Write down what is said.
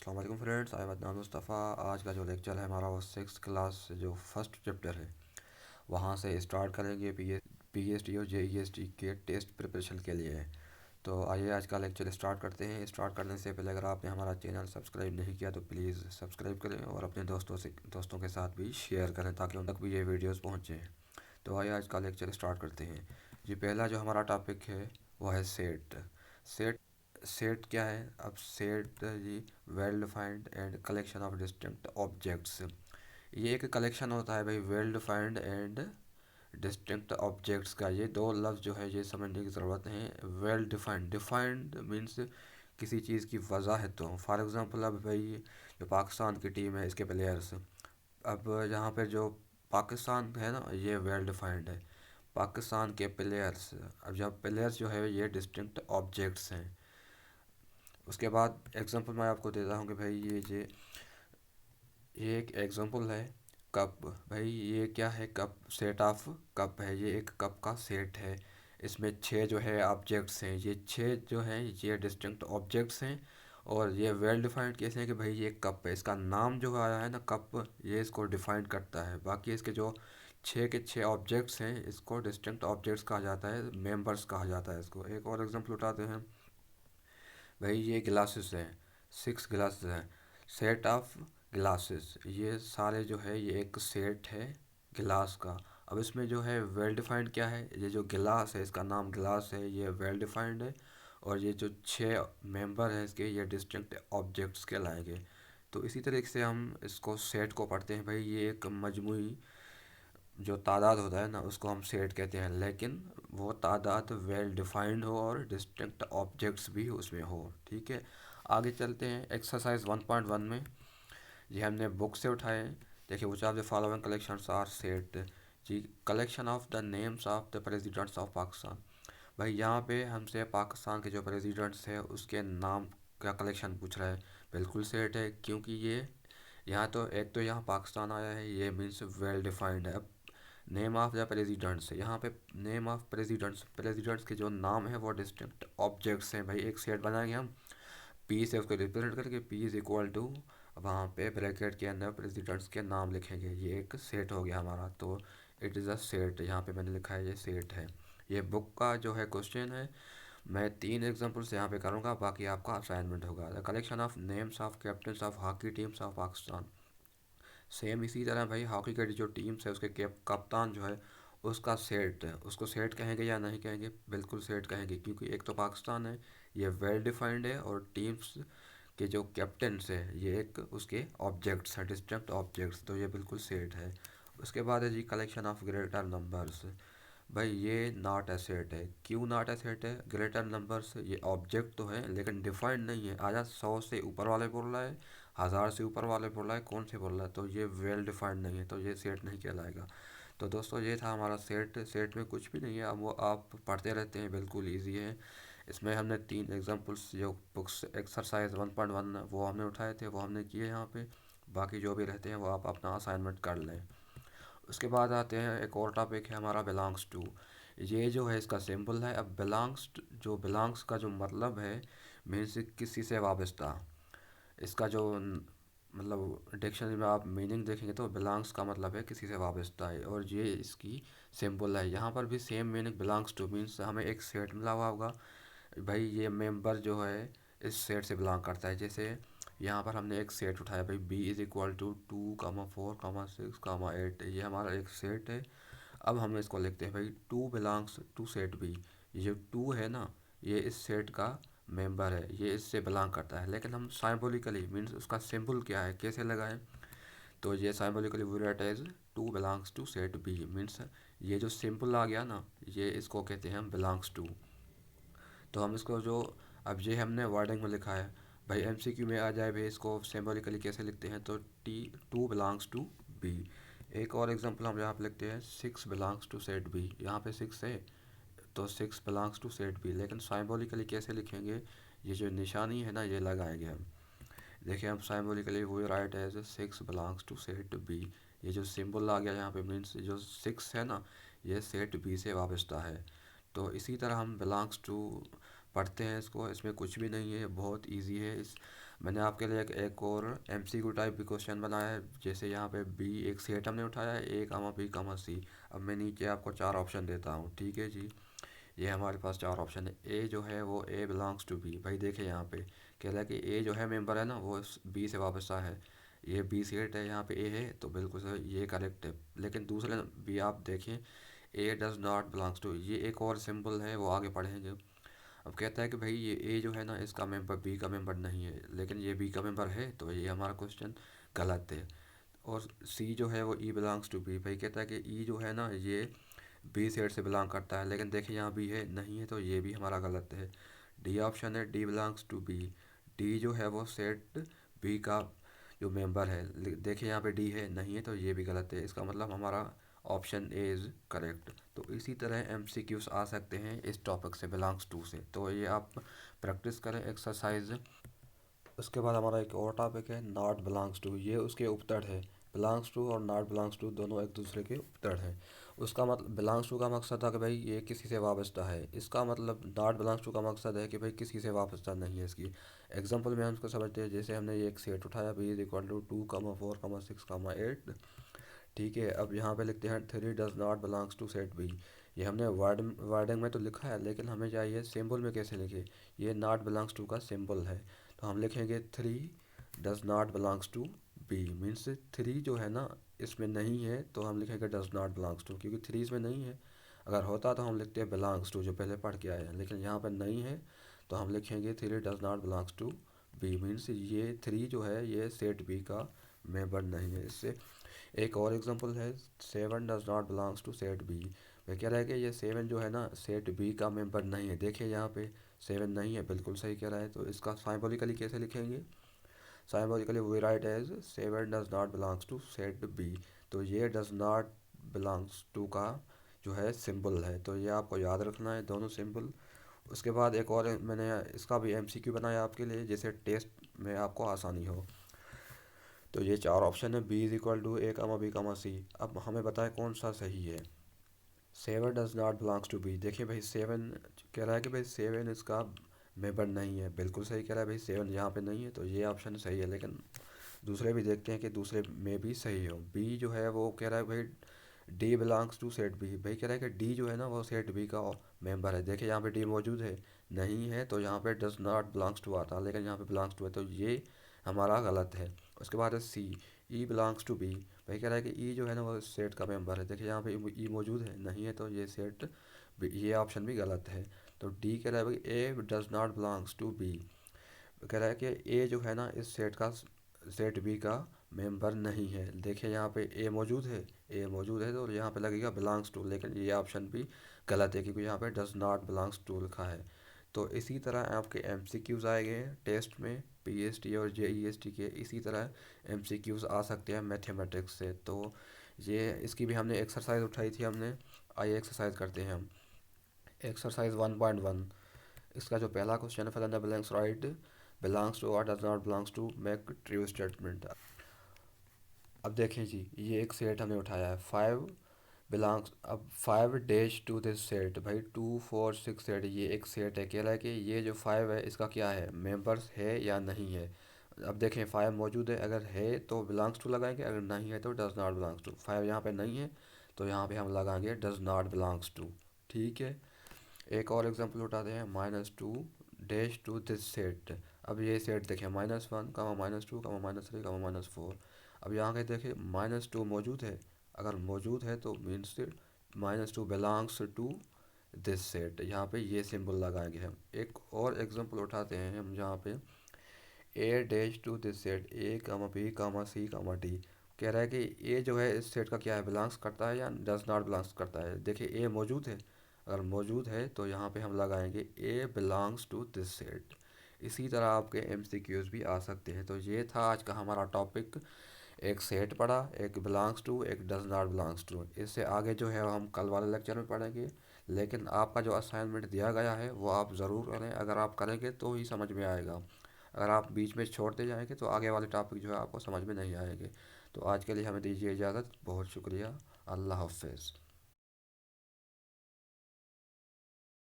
अस्सलाम वालेकुम फ्रेंड्स, आई नाम मुस्तफ़ा। आज का जो लेक्चर है हमारा वो 6th क्लास जो फर्स्ट चैप्टर है वहाँ से स्टार्ट करेंगे। पीएसटी और जेईएसटी के टेस्ट प्रिपरेशन के लिए है। तो आइए आज का लेक्चर स्टार्ट करते हैं। स्टार्ट करने से पहले अगर आपने हमारा चैनल सब्सक्राइब नहीं किया तो प्लीज़ सब्सक्राइब करें और अपने दोस्तों के साथ भी शेयर करें ताकि उन तक भी ये वीडियोज़ पहुँचें। तो आइए आज का लेक्चर स्टार्ट करते हैं। जी पहला जो हमारा टॉपिक है वो है सेट। सेट सेट क्या है? अब सेट जी well defined and collection of distinct objects. ये एक कलेक्शन होता है भाई, well defined and distinct objects का। ये दो लफ्ज़ जो है ये समझने की ज़रूरत है। वेल डिफाइंड, डिफाइंड मीन्स किसी चीज़ की वजाहत हो। फॉर एग्ज़ाम्पल अब भाई जो पाकिस्तान की टीम है इसके प्लेयर्स, अब यहाँ पे जो पाकिस्तान है ना ये वेल डिफाइंड है, पाकिस्तान के प्लेयर्स। अब जब प्लेयर्स जो है ये डिस्टिंक्ट ऑब्जेक्ट्स हैं। उसके बाद एग्जांपल मैं आपको देता हूँ कि भाई ये एक एग्जांपल है कप। भाई ये क्या है? कप, सेट ऑफ कप है। ये एक कप का सेट है। इसमें छः जो है ऑब्जेक्ट्स हैं। ये छः जो हैं ये डिस्टिंक्ट ऑब्जेक्ट्स हैं। और ये वेल डिफाइंड कैसे है कि भाई ये कप है, इसका नाम जो आया है ना कप, ये इसको डिफाइन करता है। बाकी इसके जो छः के छः ऑब्जेक्ट्स हैं इसको डिस्टिंक्ट ऑब्जेक्ट्स कहा जाता है, मेंबर्स कहा जाता है इसको। एक और एग्जांपल उठाते हैं। भाई ये ग्लासेस हैं, 6 ग्लासेस हैं। सेट ऑफ ग्लासेस, ये सारे जो है ये एक सेट है गिलास का। अब इसमें जो है वेल डिफाइंड क्या है, ये जो गिलास है इसका नाम गिलास है, ये वेल डिफाइंड है। और ये जो छः मेंबर हैं इसके ये डिस्टिंक्ट ऑब्जेक्ट्स कहलाएंगे। तो इसी तरीके से हम इसको सेट को पढ़ते हैं। भाई ये एक मजमूई जो तादाद होता है ना उसको हम सेट कहते हैं, लेकिन वो तादाद वेल डिफाइंड हो और डिस्टिंक्ट ऑब्जेक्ट्स भी उसमें हो। ठीक है, आगे चलते हैं एक्सरसाइज 1.1 में। ये हमने बुक से उठाए हैं। देखिए which of the following collections are set. जी collection of the names of the presidents of Pakistan. भाई यहाँ पे हमसे पाकिस्तान के जो प्रेसिडेंट्स है उसके नाम का कलेक्शन पूछ रहा है। बिल्कुल सेट है, क्योंकि ये यहाँ तो एक तो यहाँ पाकिस्तान आया है, ये मीन्स वेल डिफाइंड है। अब नेम ऑफ द प्रेसिडेंट्स, यहाँ पे नेम ऑफ प्रेसिडेंट्स, प्रेसिडेंट्स के जो नाम है वो डिस्टिंक्ट ऑब्जेक्ट्स हैं। भाई एक सेट बनाएंगे हम, पी से उसको रिप्रेजेंट करके पी इज इक्वल टू, वहाँ पे ब्रैकेट के अंदर प्रेसिडेंट्स के नाम लिखेंगे। ये एक सेट हो गया हमारा। तो इट इज़ अ सेट, यहाँ पे मैंने लिखा है ये सेट है। ये बुक का जो है क्वेश्चन है। मैं 3 एग्जाम्पल्स यहाँ पे करूँगा, बाकी आपका असाइनमेंट होगा। The collection of names of captains of hockey teams of Pakistan. Same इसी तरह भाई हॉकी की जो टीम्स है उसके कप्तान जो है उसका सेट है। उसको सेट कहेंगे या नहीं कहेंगे? बिल्कुल सेट कहेंगे, क्योंकि एक तो पाकिस्तान है, ये वेल डिफाइंड है, और टीम्स के जो कैप्टन्स है ये एक उसके ऑब्जेक्ट्स हैं, डिस्टिंक्ट ऑब्जेक्ट्स। तो ये बिल्कुल सेट है। उसके बाद है जी कलेक्शन ऑफ ग्रेटर नंबर्स। भाई ये नॉट एसेट है। क्यों नॉट एसेट है? ग्रेटर नंबर्स ये ऑब्जेक्ट तो है लेकिन डिफाइंड नहीं है। आजा 100 से ऊपर वाले बोल रहा है, 1000 से ऊपर वाले बोल रहा है, कौन से बोल रहा है, तो ये वेल डिफाइंड नहीं है, तो ये सेट नहीं कहलाएगा। तो दोस्तों ये था हमारा सेट। सेट में कुछ भी नहीं है, अब वो आप पढ़ते रहते हैं, बिल्कुल ईजी है। इसमें हमने 3 एग्जाम्पल्स जो बुक्स एक्सरसाइज 1.1 वो हमने उठाए थे वो हमने किए यहाँ पे। बाकी जो भी रहते हैं वो आप अपना असाइनमेंट कर लें। उसके बाद आते हैं एक और टॉपिक है हमारा बिलोंग्स टू। ये जो है इसका सिंबल है। अब बिलोंग्स का जो मतलब है मीन्स किसी से वाबस्ता। इसका जो मतलब डिक्शनरी में आप मीनिंग देखेंगे तो बिलोंग्स का मतलब है किसी से वाबस्ता है, और ये इसकी सिंबल है। यहाँ पर भी same meaning, belongs two means हमें एक सेट मिला हुआ होगा। भाई ये मेंबर जो है इस सेट से बिलोंग करता है। जैसे यहाँ पर हमने एक सेट उठाया भाई बी इज़ इक्वल टू 2, 4, 6, 8, ये हमारा एक सेट है। अब हम इसको लिखते हैं भाई two belongs to set B. ये जो टू है ना ये इस सेट का मेंबर है, ये इससे बिलोंग करता है। लेकिन हम साइम्बोलिकली मीन्स उसका सिंबल क्या है, कैसे लगाएं? तो ये symbolically we write as two belongs to set B means ये जो सिंबल आ गया ना ये इसको कहते हैं हम बिलोंग्स टू। तो हम इसको जो अब ये हमने वर्डिंग में लिखा है, भाई एमसीक्यू में आ जाए भाई इसको सिंबॉलिकली कैसे लिखते हैं, तो T two belongs to B. एक और एग्जांपल हम यहाँ पे लिखते हैं 6 बिलोंग्स टू सेट बी। यहाँ पे 6 है तो 6 बिलोंग्स टू सेट बी, लेकिन सिंबॉलिकली कैसे लिखेंगे? ये जो निशानी है ना ये लगाएंगे हम। देखिए हम सिंबॉलिकली वो write as 6 belongs to set B. ये जो सिंबल आ गया यहाँ पे मीन्स जो 6 है ना ये सेट बी से वाबस्ता है। तो इसी तरह हम बिलोंग्स टू पढ़ते हैं इसको। इसमें कुछ भी नहीं है, बहुत इजी है। इस मैंने आपके लिए एक और एमसीक्यू टाइप भी क्वेश्चन बनाया है। जैसे यहाँ पे बी एक सेट हमने उठाया है, ए कामा बी कामा सी। अब मैं नीचे आपको चार ऑप्शन देता हूँ, ठीक है जी। ये हमारे पास चार ऑप्शन है। ए जो है वो ए बिलोंग्स टू बी। भाई देखिए यहाँ पे कह रहा है कि ए जो है मेंबर है ना वो बी से वाबस्ता है। ये बी सेट है, यहाँ पे ए है तो बिल्कुल सही, ये करेक्ट है। लेकिन दूसरे भी आप देखें, ए डज नॉट बिलोंग्स टू, ये एक और सिंबल है, वो आगे पढ़ेंगे। अब कहता है कि भाई ये ए जो है ना इसका मेंबर बी का मेंबर नहीं है, लेकिन ये बी का मेंबर है, तो ये हमारा क्वेश्चन गलत है। और सी जो है वो ई बिलोंग्स टू बी। भाई कहता है कि ई जो है ना ये बी सेट से बिलोंग करता है, लेकिन देखिए यहाँ बी है नहीं है, तो ये भी हमारा गलत है। डी ऑप्शन है D belongs to B. D जो है वो सेट बी का जो मेंबर है, देखिए यहाँ पे डी है नहीं है, तो ये भी गलत है। इसका मतलब हमारा ऑप्शन ए इज़ करेक्ट। तो इसी तरह एमसीक्यूज आ सकते हैं इस टॉपिक से, बिलोंग्स टू से। तो ये आप प्रैक्टिस करें एक्सरसाइज। उसके बाद हमारा एक और टॉपिक है नॉट बिलोंग्स टू, ये उसके उपतड़ है। बिलोंग्स टू और नॉट बिलोंग्स टू दोनों एक दूसरे के उपतड़ हैं। उसका मतलब बिलोंग्स टू का मकसद था कि भाई ये किसी से वाबस्ता है, इसका मतलब नॉट बिलोंग्स टू का मकसद है कि भाई किसी से वाबस्ता नहीं है। इसकी एग्जांपल में हम इसको समझते हैं। जैसे हमने ये एक सेट उठाया, बी इज इक्वल टू 2, 4, 6, 8। ठीक है, अब यहाँ पे लिखते हैं 3 does not belongs to set B. ये हमने वर्डिंग में तो लिखा है, लेकिन हमें चाहिए सिंबल में कैसे लिखे। ये नॉट बिलोंग्स टू का सिंबल है, तो हम लिखेंगे 3 does not belongs to B. Means 3 जो है ना इसमें नहीं है, तो हम लिखेंगे डज नॉट बिलोंग्स टू, क्योंकि 3 इसमें नहीं है। अगर होता तो हम लिखते हैं बिलोंग्स टू, जो पहले पढ़ के आए हैं, लेकिन यहाँ पर नहीं है, तो हम लिखेंगे 3 does not belongs to B. Means ये 3 जो है ये सेट बी का मेंबर नहीं है। इससे एक और एग्जांपल है, 7 does not belongs to set B. वह कह रहा है कि ये 7 जो है ना सेट बी का मेंबर नहीं है। देखिए यहाँ पे 7 नहीं है, बिल्कुल सही कह रहा है। तो इसका साइंबॉलिकली कैसे लिखेंगे, symbolically we write as 7 does not belongs to set B. तो ये डज नॉट बिलोंग्स टू का जो है सिंबल है, तो ये आपको याद रखना है दोनों सिंबल। उसके बाद एक और मैंने इसका भी एमसीक्यू बनाया आपके लिए, जैसे टेस्ट में आपको आसानी हो। तो ये चार ऑप्शन है, B is equal to A comma B comma C. अब हमें बताएं कौन सा सही है। 7 does not belongs to B. देखिए भाई 7 कह रहा है कि भाई 7 इसका मेंबर नहीं है, बिल्कुल सही कह रहा है भाई 7 यहाँ पे नहीं है, तो ये ऑप्शन सही है। लेकिन दूसरे भी देखते हैं कि दूसरे में भी सही हो। बी जो है वो कह रहा है भाई D belongs to set B. भाई कह रहा है कि डी जो है ना वो सेट बी का मेंबर है। देखिए यहाँ पे डी मौजूद है नहीं है, तो यहाँ पे डज नॉट बिलोंग्स टू आता, लेकिन यहाँ पे बिलोंग्स टू है, तो ये हमारा गलत है। उसके बाद है सी, ई बिलोंग्स टू बी। भाई कह रहा है कि ई जो है ना वो सेट का मेंबर है। देखिए यहाँ पे ई मौजूद है नहीं है, तो ये सेट ये ऑप्शन भी गलत है। तो डी कह रहा है भाई A does not belongs to B. कह रहा है कि ए जो है ना इस सेट का सेट बी का मेंबर नहीं है। देखिए यहाँ पे ए मौजूद है, ए मौजूद है, तो यहाँ पे लगेगा बिलोंग्स टू, लेकिन ये ऑप्शन भी गलत है क्योंकि यहाँ पे डज नॉट बिलोंग्स टू लिखा है। तो इसी तरह आपके एमसीक्यूज आएंगे टेस्ट में, पीएसटी और जेईएसटी के। इसी तरह एमसीक्यूज आ सकते हैं मैथमेटिक्स से। तो ये इसकी भी हमने एक्सरसाइज उठाई थी हमने। आइए एक्सरसाइज करते हैं हम। एक्सरसाइज 1.1, इसका जो पहला क्वेश्चन है, fill in the blanks right belongs to और does not belongs to, make true statement. अब देखें जी, ये एक सेट हमने उठाया है 5 बिलोंग्स। अब 5 डैश टू दिस सेट। भाई 2, 4, 6, 8 ये एक सेट है। कह रहा है कि ये जो 5 है इसका क्या है, मेंबर्स है या नहीं है। अब देखें 5 मौजूद है, अगर है तो बिलोंग्स टू लगाएंगे, अगर नहीं है तो डज नॉट बिलोंग्स टू। 5 यहाँ पे नहीं है, तो यहाँ पे हम लगाएंगे डज नॉट बिलोंग्स टू। ठीक है, एक और एग्जांपल उठाते हैं, -2 डैश टू दिस सेट। अब ये सेट देखें, -1, -2, -3, -4। अब यहाँ के देखें -2 मौजूद है, अगर मौजूद है तो means -2 belongs to this set. यहाँ पे ये सिंबल लगाएंगे हम। एक और एग्जांपल उठाते हैं हम, जहाँ पे A dash to this set, A comma B comma C comma D. कह रहा है कि ए जो है इस सेट का क्या है, बिलोंग्स करता है या डज नॉट बिलोंग्स करता है। देखिए ए मौजूद है, अगर मौजूद है तो यहाँ पे हम लगाएंगे ए बिलोंग्स टू दिस सेट। इसी तरह आपके एमसीक्यूज भी आ सकते हैं। तो ये था आज का हमारा टॉपिक। एक सेट पढ़ा, एक बिलोंग्स टू, एक डज नॉट बिलोंग्स टू। इससे आगे जो है हम कल वाले लेक्चर में पढ़ेंगे। लेकिन आपका जो असाइनमेंट दिया गया है वो आप ज़रूर करें, अगर आप करेंगे तो ही समझ में आएगा। अगर आप बीच में छोड़ते जाएंगे तो आगे वाले टॉपिक जो है आपको समझ में नहीं आएंगे। तो आज के लिए हमें दीजिए इजाज़त, बहुत शुक्रिया, अल्लाह हाफ़िज़।